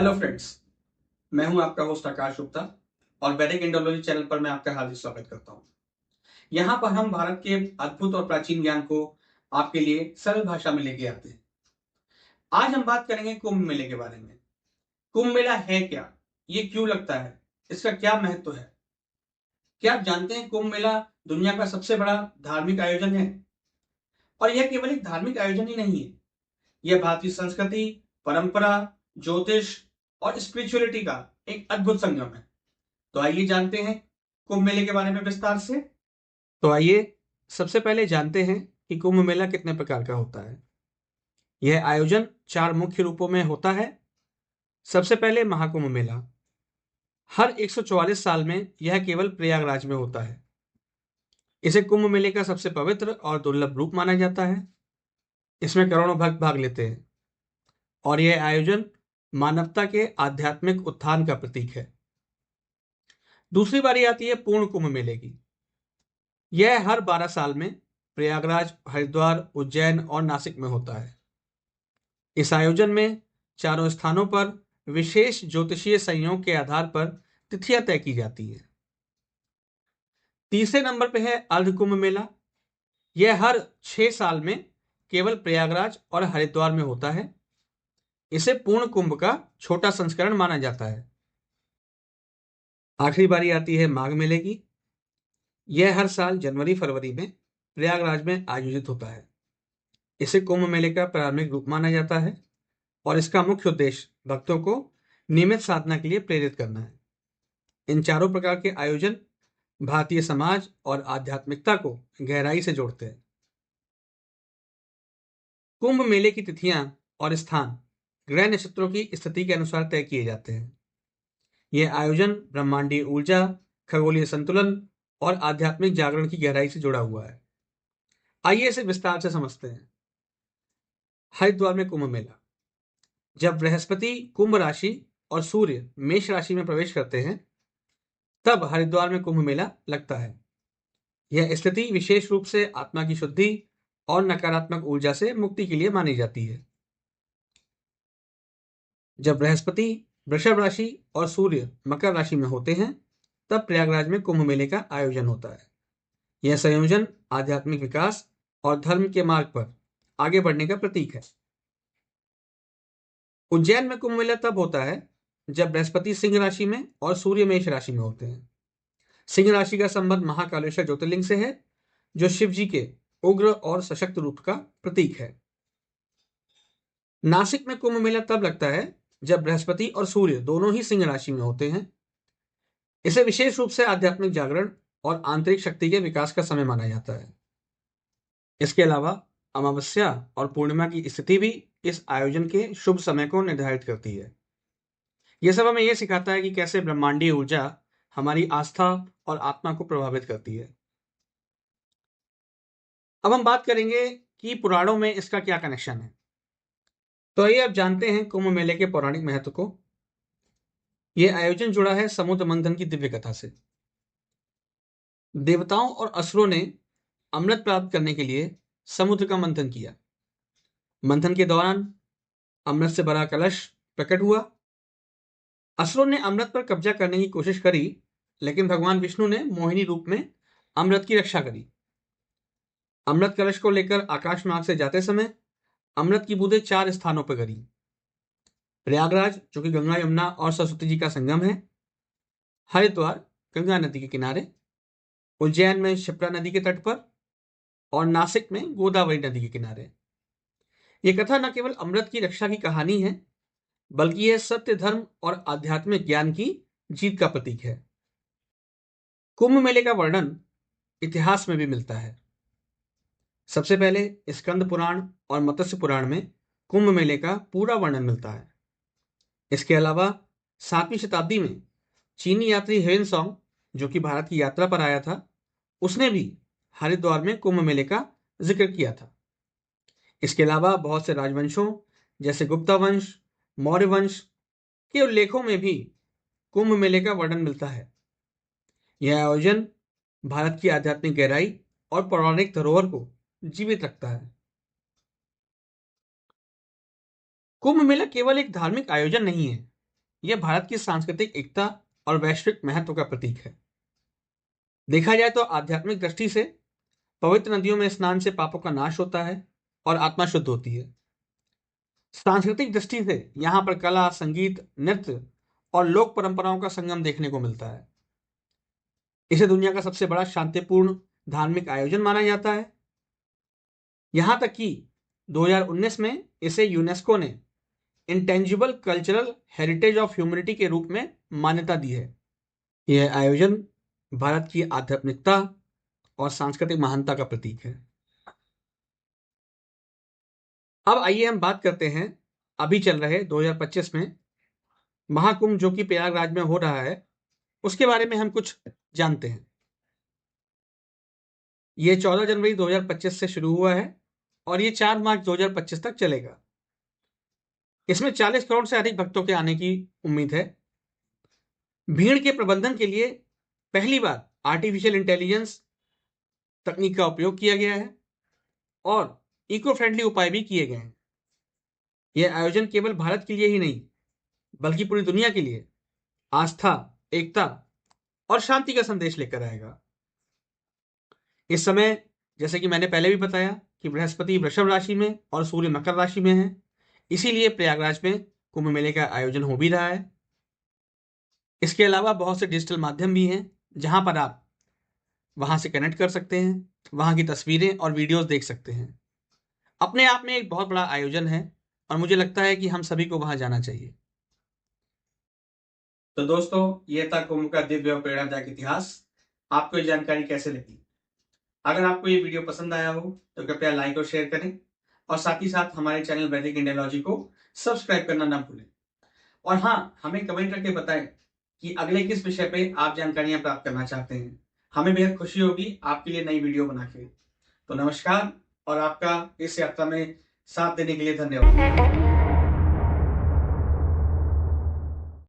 Hello friends, मैं हूं आपका होस्ट आकाश गुप्ता और वैदिक इंडोलॉजी चैनल पर मैं आपका हार्दिक स्वागत करता हूं। यहां पर हम भारत के अद्भुत और प्राचीन ज्ञान को आपके लिए सरल भाषा में लेके आते हैं। आज हम बात करेंगे कुंभ मेले के बारे में। कुंभ मेला है क्या, ये क्यों लगता है, इसका क्या महत्व है? क्या आप जानते हैं कुंभ मेला दुनिया का सबसे बड़ा धार्मिक आयोजन है? और यह केवल एक धार्मिक आयोजन ही नहीं है, यह भारतीय संस्कृति, परंपरा, ज्योतिष और स्पिरिचुअलिटी का एक अद्भुत संगम है। तो आइए जानते हैं कुंभ मेले के बारे में विस्तार से। तो आइए सबसे पहले जानते हैं कि कुंभ मेला कितने प्रकार का होता है। यह आयोजन 4 मुख्य रूपों में होता है। सबसे पहले महाकुंभ मेला। हर 144 साल में यह केवल प्रयागराज में होता है। इसे कुंभ मेले का सबसे पवित्र और दुर्लभ रूप माना जाता है। इसमें करोड़ों भक्त भाग लेते हैं और यह आयोजन मानवता के आध्यात्मिक उत्थान का प्रतीक है। दूसरी बारी आती है पूर्ण कुंभ मेले की। यह हर 12 साल में प्रयागराज, हरिद्वार, उज्जैन और नासिक में होता है। इस आयोजन में चारों स्थानों पर विशेष ज्योतिषीय संयोग के आधार पर तिथियां तय की जाती है। तीसरे नंबर पर है अर्ध कुंभ मेला। यह हर 6 साल में केवल प्रयागराज और हरिद्वार में होता है। इसे पूर्ण कुंभ का छोटा संस्करण माना जाता है। आखिरी बारी आती है माघ मेले की। यह हर साल जनवरी-फरवरी में प्रयागराज में आयोजित होता है। इसे कुंभ मेले का प्रारंभिक रूप माना जाता है और इसका मुख्य उद्देश्य भक्तों को नियमित साधना के लिए प्रेरित करना है। इन चारों प्रकार के आयोजन भारतीय समाज और आध्यात्मिकता को गहराई से जोड़ते हैं। कुंभ मेले की तिथियां और स्थान ग्रह नक्षत्रों की स्थिति के अनुसार तय किए जाते हैं। यह आयोजन ब्रह्मांडीय ऊर्जा, खगोलीय संतुलन और आध्यात्मिक जागरण की गहराई से जुड़ा हुआ है। आइए इसे विस्तार से समझते हैं। हरिद्वार में कुंभ मेला। जब बृहस्पति कुंभ राशि और सूर्य मेष राशि में प्रवेश करते हैं, तब हरिद्वार में कुंभ मेला लगता है। यह स्थिति विशेष रूप से आत्मा की शुद्धि और नकारात्मक ऊर्जा से मुक्ति के लिए मानी जाती है। जब बृहस्पति वृषभ राशि और सूर्य मकर राशि में होते हैं, तब प्रयागराज में कुंभ मेले का आयोजन होता है। यह संयोजन आध्यात्मिक विकास और धर्म के मार्ग पर आगे बढ़ने का प्रतीक है। उज्जैन में कुंभ मेला तब होता है जब बृहस्पति सिंह राशि में और सूर्य मेष राशि में होते हैं। सिंह राशि का संबंध महाकालेश्वर ज्योतिर्लिंग से है, जो शिव जी के उग्र और सशक्त रूप का प्रतीक है। नासिक में कुंभ मेला तब लगता है जब बृहस्पति और सूर्य दोनों ही सिंह राशि में होते हैं। इसे विशेष रूप से आध्यात्मिक जागरण और आंतरिक शक्ति के विकास का समय माना जाता है। इसके अलावा अमावस्या और पूर्णिमा की स्थिति भी इस आयोजन के शुभ समय को निर्धारित करती है। यह सब हमें यह सिखाता है कि कैसे ब्रह्मांडीय ऊर्जा हमारी आस्था और आत्मा को प्रभावित करती है। अब हम बात करेंगे कि पुराणों में इसका क्या कनेक्शन है। तो आइए अब जानते हैं कुंभ मेले के पौराणिक महत्व को। यह आयोजन जुड़ा है समुद्र मंथन की दिव्य कथा से। देवताओं और असुरों ने अमृत प्राप्त करने के लिए समुद्र का मंथन किया। मंथन के दौरान अमृत से भरा कलश प्रकट हुआ। असुरों ने अमृत पर कब्जा करने की कोशिश करी, लेकिन भगवान विष्णु ने मोहिनी रूप में अमृत की रक्षा करी। अमृत कलश को लेकर आकाश मार्ग से जाते समय अमृत की बूंदें 4 स्थानों पर गिरी। प्रयागराज, जो कि गंगा, यमुना और सरस्वती जी का संगम है। हरिद्वार, गंगा नदी के किनारे। उज्जैन में क्षिप्रा नदी के तट पर और नासिक में गोदावरी नदी के किनारे। यह कथा न केवल अमृत की रक्षा की कहानी है, बल्कि यह सत्य, धर्म और आध्यात्मिक ज्ञान की जीत का प्रतीक है। कुंभ मेले का वर्णन इतिहास में भी मिलता है। सबसे पहले स्कंद पुराण और मत्स्य पुराण में कुंभ मेले का पूरा वर्णन मिलता है। इसके अलावा 7वीं शताब्दी में चीनी यात्री ह्वेनसॉन्ग, जो कि भारत की यात्रा पर आया था, उसने भी हरिद्वार में कुंभ मेले का जिक्र किया था। इसके अलावा बहुत से राजवंशों जैसे गुप्ता वंश, मौर्य वंश के उल्लेखों में भी कुंभ मेले का वर्णन मिलता है। यह आयोजन भारत की आध्यात्मिक गहराई और पौराणिक धरोहर को जीवित रखता है। कुंभ मेला केवल एक धार्मिक आयोजन नहीं है, यह भारत की सांस्कृतिक एकता और वैश्विक महत्व का प्रतीक है। देखा जाए तो आध्यात्मिक दृष्टि से पवित्र नदियों में स्नान से पापों का नाश होता है और आत्मा शुद्ध होती है। सांस्कृतिक दृष्टि से यहाँ पर कला, संगीत, नृत्य और लोक परंपराओं का संगम देखने को मिलता है। इसे दुनिया का सबसे बड़ा शांतिपूर्ण धार्मिक आयोजन माना जाता है। यहां तक कि 2019 में इसे यूनेस्को ने intangible cultural heritage of humanity के रूप में मान्यता दी है। यह आयोजन भारत की आध्यात्मिकता और सांस्कृतिक महानता का प्रतीक है। अब आइए हम बात करते हैं अभी चल रहे 2025 में महाकुंभ जो कि प्रयागराज में हो रहा है, उसके बारे में हम कुछ जानते हैं। यह 14 जनवरी 2025 से शुरू हुआ है और ये 4 मार्च 2025 तक चलेगा। इसमें 40 करोड़ से अधिक भक्तों के आने की उम्मीद है। भीड़ के प्रबंधन के लिए पहली बार आर्टिफिशियल इंटेलिजेंस तकनीक का उपयोग किया गया है और इको फ्रेंडली उपाय भी किए गए हैं। यह आयोजन केवल भारत के लिए ही नहीं बल्कि पूरी दुनिया के लिए आस्था, एकता और शांति का संदेश लेकर आएगा। इस समय जैसे कि मैंने पहले भी बताया कि बृहस्पति वृषभ राशि में और सूर्य मकर राशि में है, इसीलिए प्रयागराज में कुंभ मेले का आयोजन हो भी रहा है। इसके अलावा बहुत से डिजिटल माध्यम भी हैं जहां पर आप वहां से कनेक्ट कर सकते हैं, वहां की तस्वीरें और वीडियोस देख सकते हैं। अपने आप में एक बहुत बड़ा आयोजन है और मुझे लगता है कि हम सभी को वहां जाना चाहिए। तो दोस्तों, यह था कुंभ का दिव्य और प्रेरणादायक इतिहास। आपको ये जानकारी कैसे लगी? अगर आपको ये वीडियो पसंद आया हो तो कृपया लाइक और शेयर करें और साथ ही साथ हमारे चैनल वैदिक इंडियोलॉजी को सब्सक्राइब करना ना भूलें। और हाँ, हमें कमेंट करके बताएं कि अगले किस विषय पे आप जानकारियां प्राप्त करना चाहते हैं। हमें बेहद खुशी होगी आपके लिए नई वीडियो बना के। तो नमस्कार और आपका इस यात्रा में साथ देने के लिए धन्यवाद।